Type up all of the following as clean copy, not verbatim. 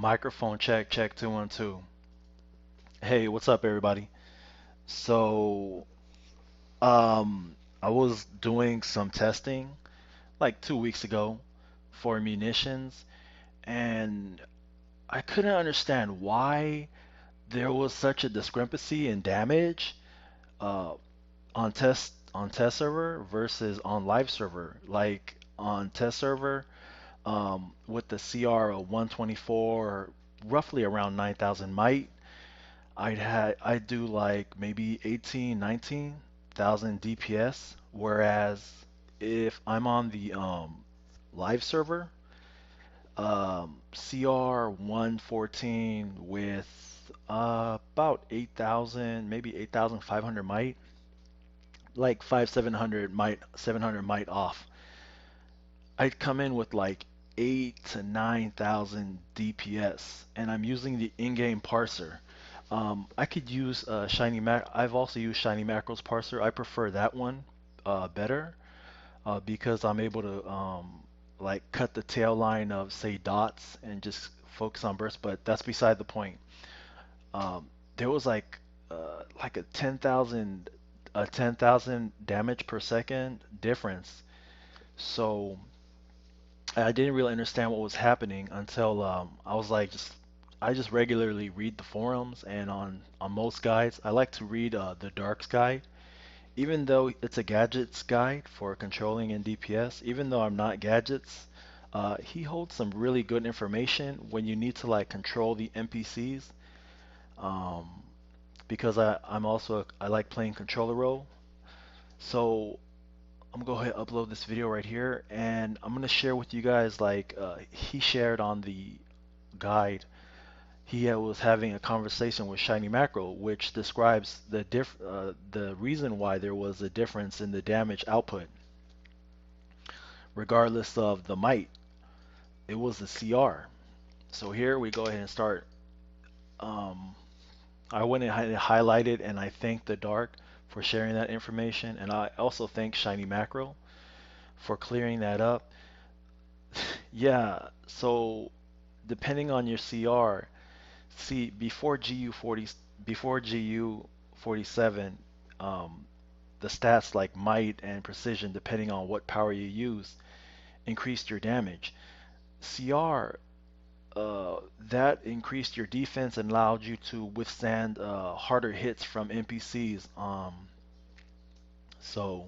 Microphone check, check 2 1 2. Hey, what's up, everybody? So, I was doing some testing like 2 weeks ago for munitions, and I couldn't understand why there was such a discrepancy in damage uh, on test server versus on live server. Like on test server, with the CR of 124, roughly around 9,000 might. I'd do like maybe 18, 19,000 DPS, whereas if I'm on the live server, CR 114 with about 8,000, maybe 8,500 might, like 700 might, 700 might off. I'd come in with like 8 to 9,000 DPS, and I'm using the in-game parser. I could use Shiny Mac. I've also used Shiny Mackerel's parser. I prefer that one better because I'm able to like cut the tail line of say dots and just focus on bursts. But that's beside the point. There was like a 10,000 damage per second difference. So I didn't really understand what was happening until I was like I just regularly read the forums, and on most guides I like to read the Dark's guide, even though it's a gadgets guide for controlling in DPS. Even though I'm not gadgets, he holds some really good information when you need to like control the NPCs. Um, because I like playing controller role, so I'm gonna go ahead and upload this video right here, and I'm gonna share with you guys like he shared on the guide. He was having a conversation with Shiny Mackerel, which describes the reason why there was a difference in the damage output, regardless of the might. It was the CR. So here we go ahead and start. Um, I went and highlighted, and I thank the Dark for sharing that information, and I also thank Shiny Mackerel for clearing that up. Yeah, so depending on your CR, see before GU47, um, the stats like might and precision, depending on what power you use, increased your damage. CR, that increased your defense and allowed you to withstand harder hits from NPCs. So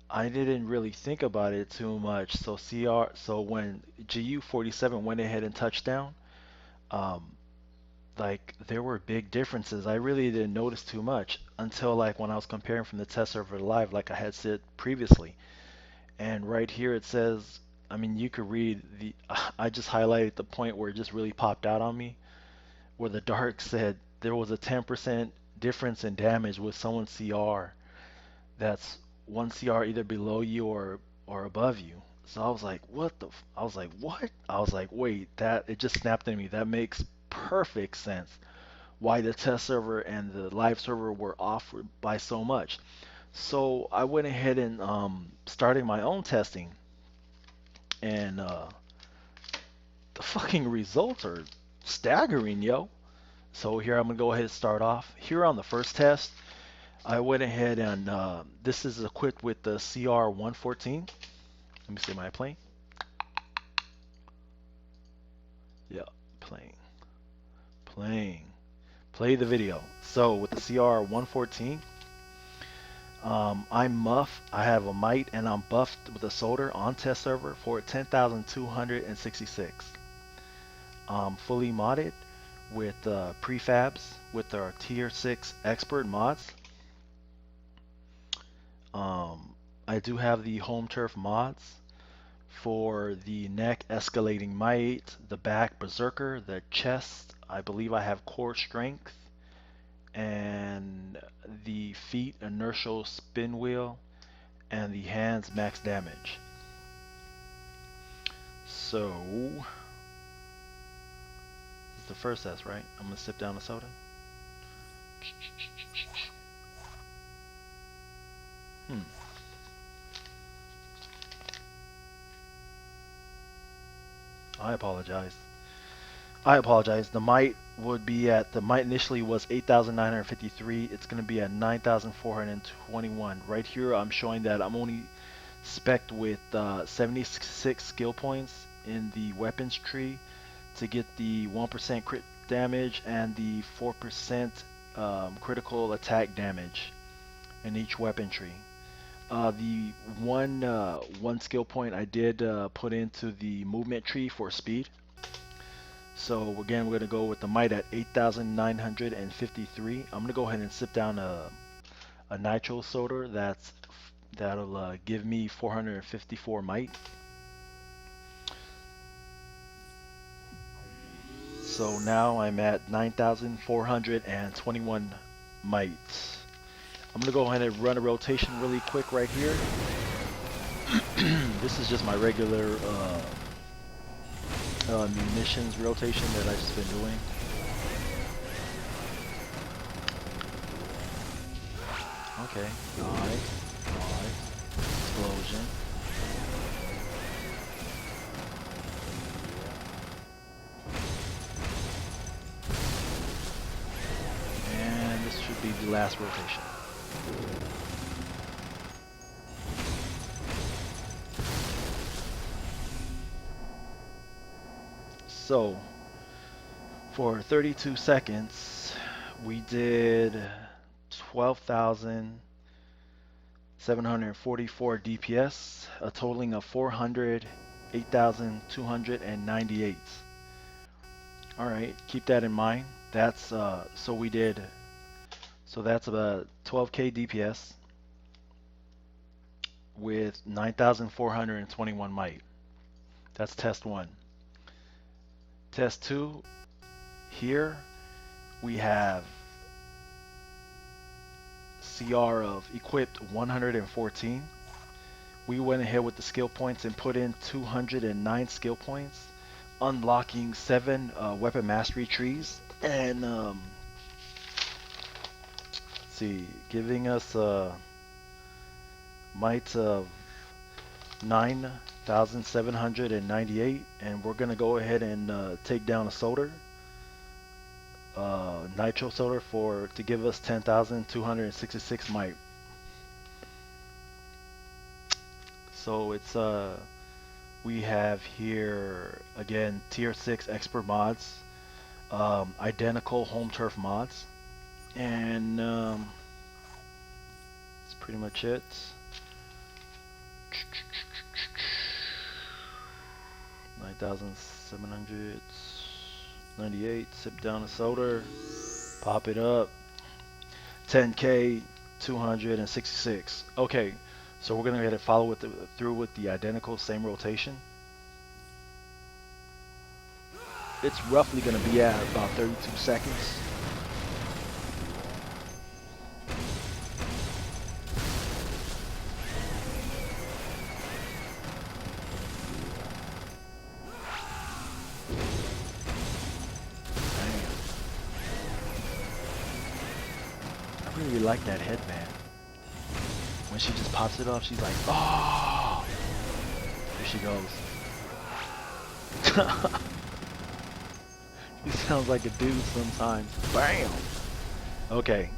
I didn't really think about it too much. So so when GU47 went ahead and touched down, um, like there were big differences. I really didn't notice too much until like when I was comparing from the test server to live, like I had said previously. And right here it says, I mean, you could read the, I just highlighted the point where it just really popped out on me, where the dark said there was a 10% difference in damage with someone's CR. That's one CR either below you or above you. So I was like, what the? I was like, what? I was like, wait, that it just snapped at me. That makes perfect sense. Why the test server and the live server were off by so much. So I went ahead and started my own testing, and the fucking results are staggering, yo. So here I'm gonna go ahead and start off. Here on the first test, I went ahead and this is equipped with the CR114. Let me see, am I playing? Yeah, playing, playing. Play the video. So with the CR114, I'm muff. I have a might, and I'm buffed with a solder on test server for 10,266. Fully modded with prefabs with our tier 6 expert mods. I do have the home turf mods for the neck escalating might, the back berserker, the chest. I believe I have core strength, and the feet inertial spin wheel, and the hands max damage. So this is the first test, right? I'm gonna sip down the soda. Hmm. I apologize. I apologize. The might initially was 8,953. It's going to be at 9,421. Right here, I'm showing that I'm only spec'd with 76 skill points in the weapons tree to get the 1% crit damage and the 4% critical attack damage in each weapon tree. The one skill point I did put into the movement tree for speed. So again, we're gonna go with the might at 8,953. I'm gonna go ahead and sip down a nitro soda that'll give me 454 might. So now I'm at 9,421 might. I'm gonna go ahead and run a rotation really quick right here. This is just my regular munitions rotation that I've just been doing. Okay, nice, nice. Explosion. And this should be the last rotation. So, for 32 seconds, we did 12,744 DPS, a totaling of 408,298. All right, keep that in mind. So that's about 12k DPS with 9,421 might. That's test 1. Test 2, here we have CR of equipped 114. We went ahead with the skill points and put in 209 skill points, unlocking 7 weapon mastery trees, and let's see, giving us a might of 9,798. And we're gonna go ahead and take down a soldier, nitro soldier, for to give us 10,266 might. So it's we have here again tier 6 expert mods, identical home turf mods, and that's pretty much it. 9,798. Sip down a soda, pop it up. 10k 266. Okay, so we're gonna go ahead and follow through with the identical same rotation. It's roughly gonna be at about 32 seconds. Damn. I really like that headband. When she just pops it off, she's like, oh! Here she goes. He sounds like a dude sometimes. Bam! Okay.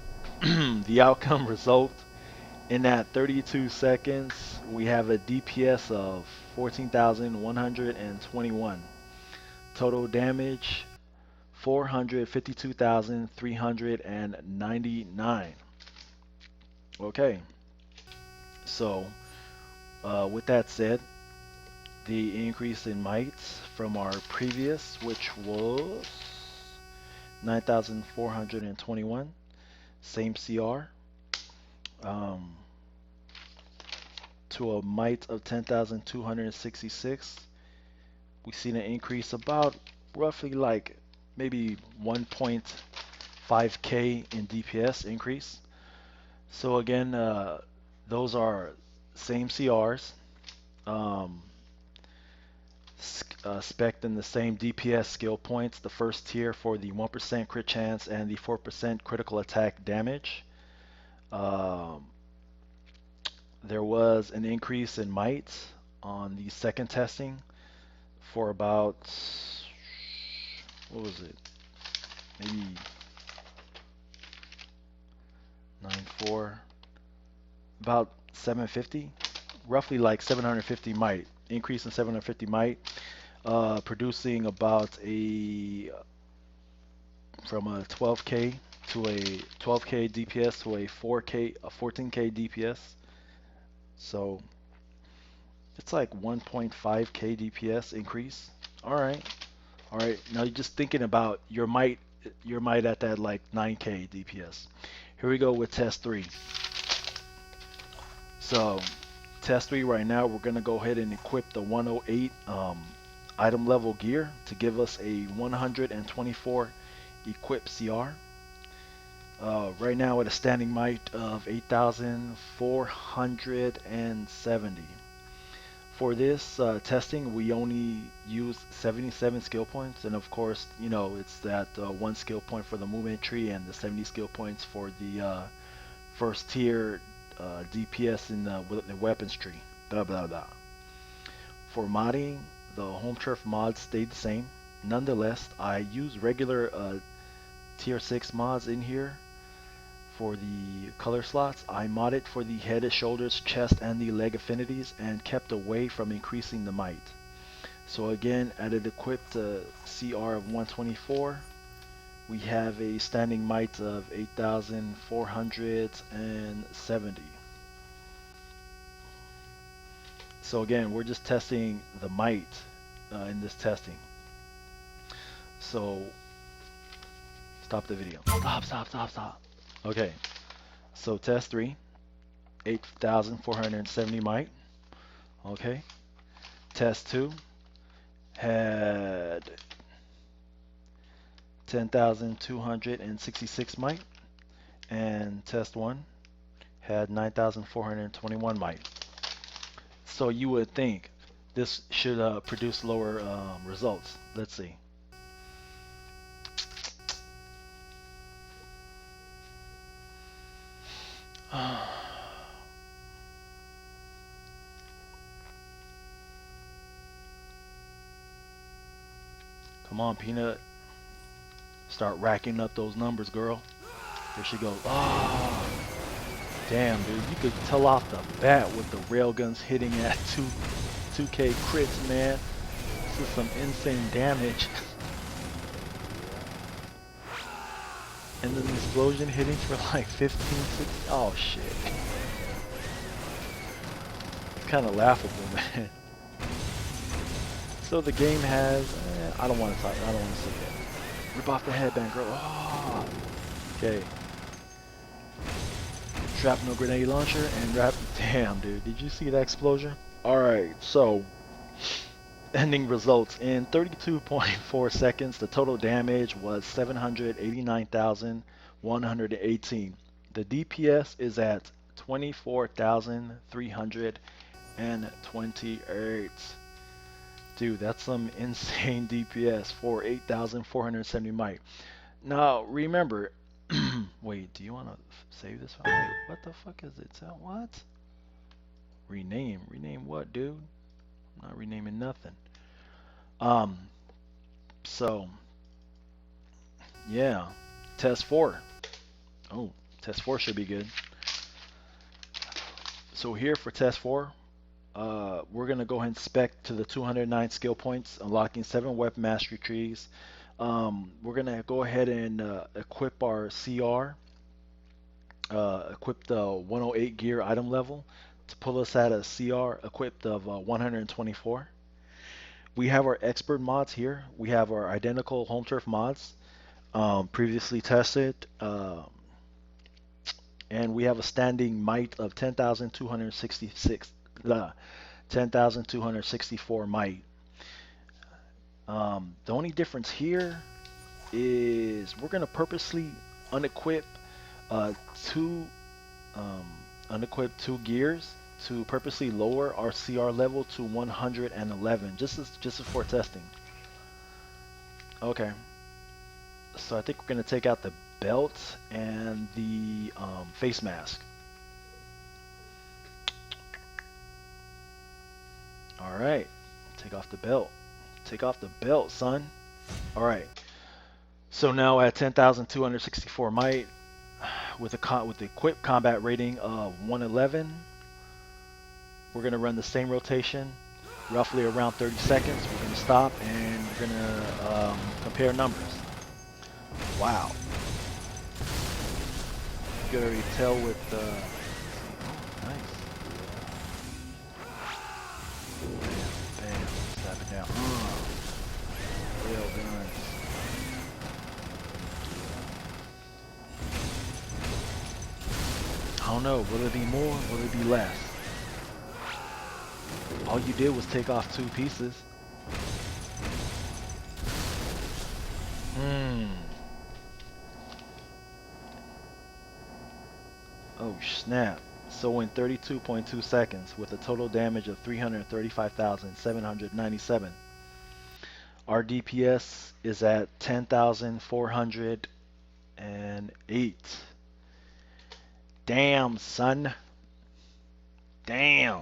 The outcome result in that 32 seconds, we have a DPS of 14,121. Total damage 452,399. Okay, so with that said, the increase in might from our previous, which was 9,421, same CR, um, to a might of 10,266. We've seen an increase about roughly like maybe 1.5k in DPS increase. So again, those are same CRs, um, spec'd in the same DPS skill points. The first tier for the 1% crit chance and the 4% critical attack damage. Um, there was an increase in might on the second testing for about, what was it? Maybe 94, about 750, roughly like 750 might, increase in 750 might, producing about a from a 12K to a 12K DPS to a 4K, a 14K DPS. So it's like 1.5K DPS increase. All right. All right. Now you're just thinking about your might at that like 9K DPS. Here we go with test 3. So test 3 right now, we're going to go ahead and equip the 108 item level gear to give us a 124 equip CR. Right now at a standing might of 8,470. For this testing, we only use 77 skill points, and of course, you know, it's that one skill point for the movement tree and the 70 skill points for the first tier DPS in the weapons tree. Blah blah blah. For modding, the home turf mods stayed the same. Nonetheless, I use regular tier 6 mods in here. For the color slots, I modded for the head, shoulders, chest, and the leg affinities and kept away from increasing the might. So again, at an equipped CR of 124, we have a standing might of 8,470. So again, we're just testing the might in this testing. So stop the video. Stop. Okay, so test 3, 8,470 might. Okay, test 2 had 10,266 might, and test 1 had 9,421 might. So you would think this should produce lower results. Let's see. Come on, Peanut. Start racking up those numbers, girl. There she goes. Oh, damn, dude. You could tell off the bat with the railguns hitting at 2K crits, man. This is some insane damage. And then the explosion hitting for like 15, 16. Oh, shit. It's kind of laughable, man. So the game has, I don't want to talk, I don't want to say that. Rip off the headband, girl. Oh. Okay. Shrapnel grenade launcher and damn, dude, did you see that explosion? Alright, so ending results. In 32.4 seconds, the total damage was 789,118. The DPS is at 24,328. Dude, that's some insane DPS for 8,470 might. Now, remember, wait, do you want to save this file? Wait, what the fuck is it? What? Rename? Rename what, dude? I'm not renaming nothing. Um, so, yeah, test 4. Oh, test 4 should be good. So here for test 4, we're going to go ahead and spec to the 209 skill points, unlocking 7 weapon mastery trees. We're going to go ahead and equip our CR, equip the 108 gear item level to pull us at a CR equipped of 124. We have our expert mods here. We have our identical home turf mods previously tested. And we have a standing might of 10,266, 10,264 might. The only difference here is we're gonna purposely unequip two unequip 2 gears to purposely lower our CR level to 111, just for testing. Okay, so I think we're gonna take out the belt and the face mask. All right, take off the belt. Take off the belt, son. All right. So now at 10,264 might, with the equipped combat rating of 111, we're gonna run the same rotation, roughly around 30 seconds. We're gonna stop and we're gonna compare numbers. Wow, you can already tell with oh, nice. Bam, bam, slap it down. Well done. I don't know. Will it be more? Will it be less? All you did was take off two pieces. Hmm. Oh snap. So in 32.2 seconds, with a total damage of 335,797, our DPS is at 10,408. Damn, son. Damn.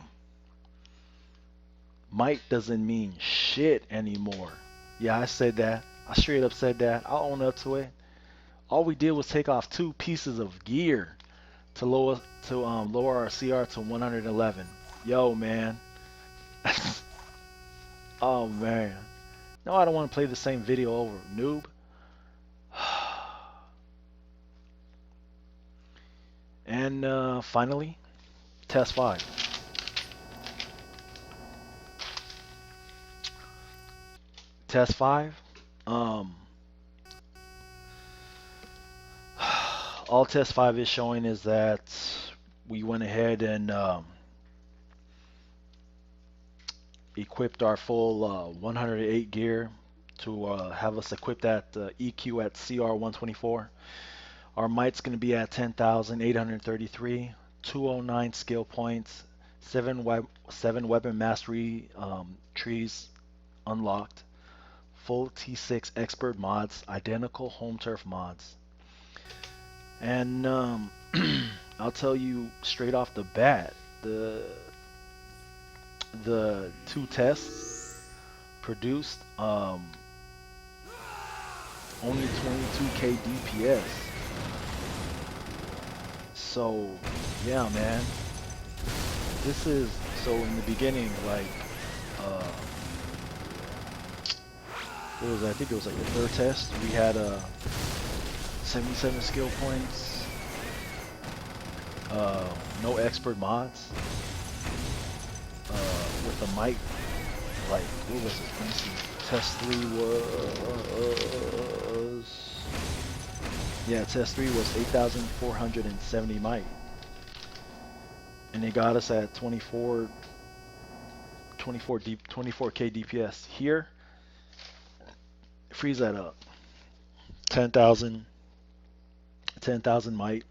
Might doesn't mean shit anymore. Yeah, I said that. I straight up said that. I'll own up to it. All we did was take off two pieces of gear to lower our CR to 111. Yo, man. Oh man. No, I don't want to play the same video over, noob. And finally, test 5. Test 5. Um, all test 5 is showing is that we went ahead and equipped our full 108 gear to have us equipped at EQ at CR 124. Our might's going to be at 10,833, 209 skill points, 7 weapon mastery trees unlocked, full T6 expert mods, identical home turf mods. And I'll tell you straight off the bat, the two tests produced only 22k DPS. So yeah, man, this is so in the beginning, like what was that? I think it was like the third test. We had 77 skill points, no expert mods, with the mic. Like what was it? Let me see. Test 3 was, yeah, test 3 was 8,470 might, and it got us at 24k DPS. Here, freeze that up. 10,000 might.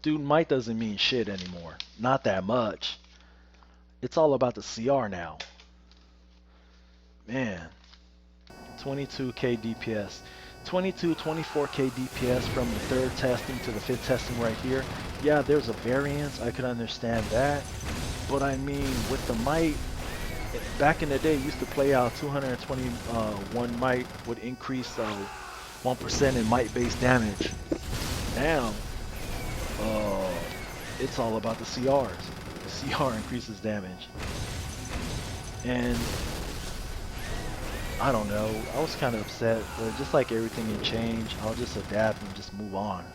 Dude, might doesn't mean shit anymore. Not that much. It's all about the CR now. Man, 22k DPS. 24k DPS from the third testing to the fifth testing right here. Yeah, there's a variance. I could understand that. But I mean, with the might, back in the day, used to play out 221 might would increase 1% in might based damage. Now, it's all about the CRs. The CR increases damage. And I don't know, I was kind of upset, but just like everything in change, I'll just adapt and just move on.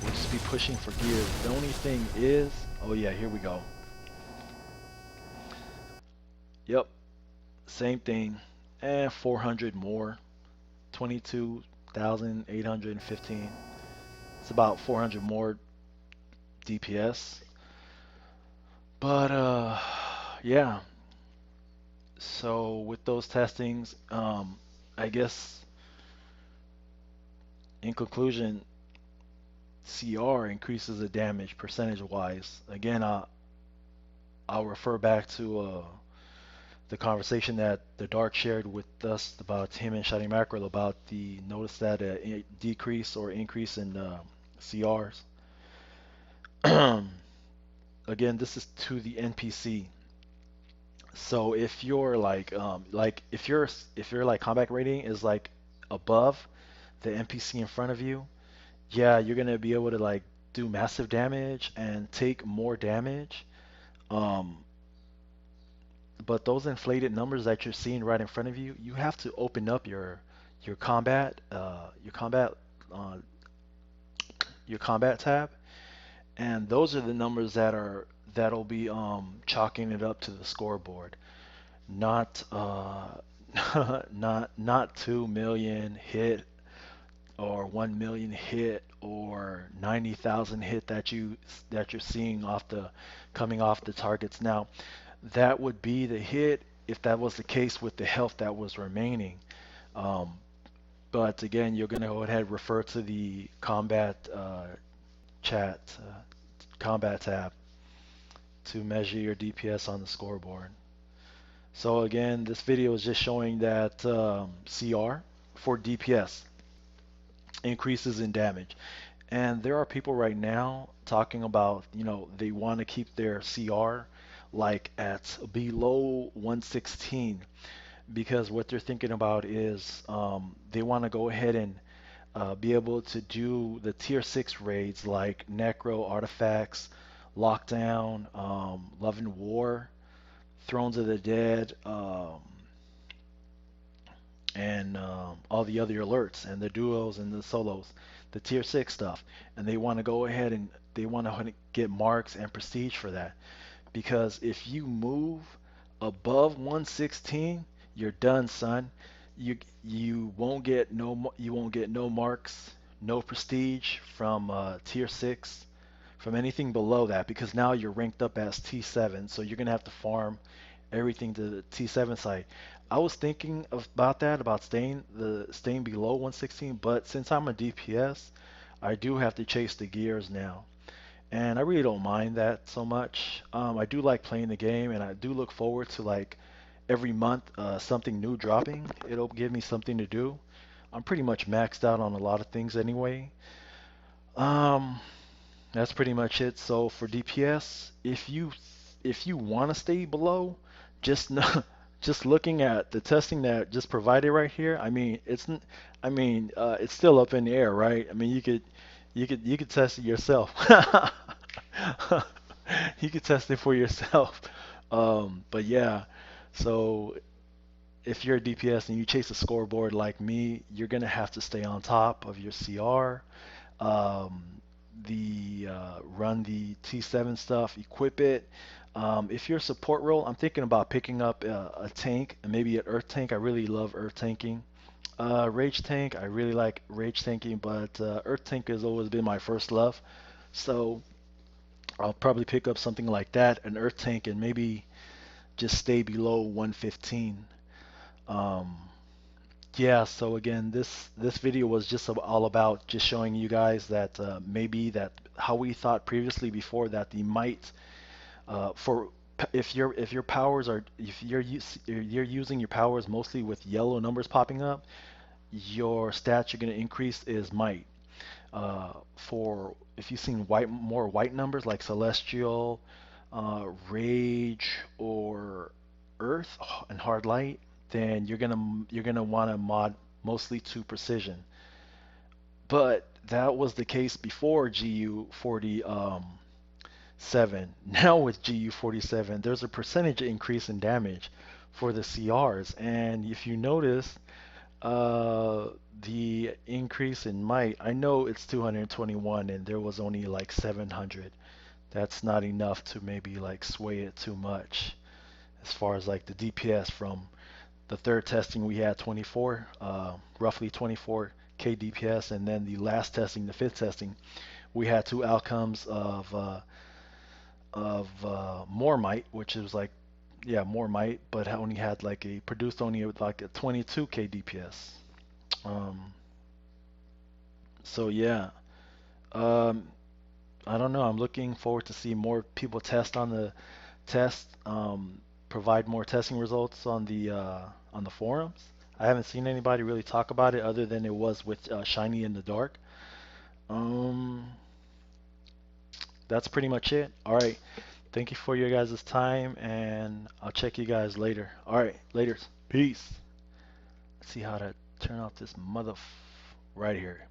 We'll just be pushing for gears. The only thing is, oh yeah, here we go. Yep, same thing, and 400 more, 22,815. It's about 400 more DPS. But yeah. So with those testings, I guess in conclusion, CR increases the damage percentage wise. Again, I'll refer back to the conversation that the Dark shared with us about him and Shiny Mackerel about the notice that a decrease or increase in CRs. Again, this is to the NPC. So if you're like if you're like combat rating is like above the NPC in front of you, yeah, you're gonna be able to like do massive damage and take more damage. Um, but those inflated numbers that you're seeing right in front of you, you have to open up your combat, uh, your combat tab, and those are the numbers that'll be chalking it up to the scoreboard. Not not 2 million hit or 1 million hit or 90,000 hit that you're seeing off the coming off the targets. Now, that would be the hit if that was the case with the health that was remaining. Um, but again, you're going to go ahead and refer to the chat combat tab to measure your DPS on the scoreboard. So again, this video is just showing that CR for DPS increases in damage. And there are people right now talking about, they want to keep their CR like at below 116 because what they're thinking about is they want to go ahead and be able to do the tier 6 raids like Necro, Artifacts, Lockdown, Love and War, Thrones of the Dead, and all the other alerts and the duos and the solos, the tier 6 stuff. And they want to go ahead and they want to get marks and prestige for that. Because if you move above 116, you're done, son. You won't get you won't get no marks, no prestige from tier 6, from anything below that because now you're ranked up as T7, so you're gonna have to farm everything to the T7 site. I was thinking about that, about staying below 116, but since I'm a DPS, I do have to chase the gears now. And I really don't mind that so much. I do like playing the game, and I do look forward to like every month something new dropping. It'll give me something to do. I'm pretty much maxed out on a lot of things anyway. Um, that's pretty much it. So for DPS, if you want to stay below, just know, just looking at the testing that just provided right here, I mean, it's still up in the air, right? I mean, you could test it yourself. You could test it for yourself. But yeah, so if you're a DPS and you chase a scoreboard like me, you're gonna have to stay on top of your CR. Um, the Run the T7 stuff, equip it. If you're a support role, I'm thinking about picking up a tank, maybe an Earth tank. I really love Earth tanking. Rage tank, I really like rage tanking, but Earth tank has always been my first love. So I'll probably pick up something like that, an Earth tank, and maybe just stay below 115. Um, Yeah, so again, this video was just all about just showing you guys that maybe that how we thought previously before that the might for if your powers are if you're using your powers mostly with yellow numbers popping up, your stats you're going to increase is might. For if you've seen more white numbers like celestial, rage, or earth and hard light, then you're gonna want to mod mostly to precision. But that was the case before GU47. Now with GU47, there's a percentage increase in damage for the CRs, and if you notice, uh, the increase in might, I know it's 221 and there was only like 700. That's not enough to maybe like sway it too much as far as like the DPS from the third testing we had 24, roughly 24k DPS, and then the last testing, the fifth testing, we had two outcomes of more might, which is like yeah more might, but only had like a produced only like a 22k DPS. Um, so yeah, um, I don't know. I'm looking forward to see more people test on the test, provide more testing results on the forums. I haven't seen anybody really talk about it other than it was with Shiny in the Dark. Um, that's pretty much it. All right. Thank you for your guys' time, and I'll check you guys later. All right, later. Peace. Let's see how to Turn off this right here.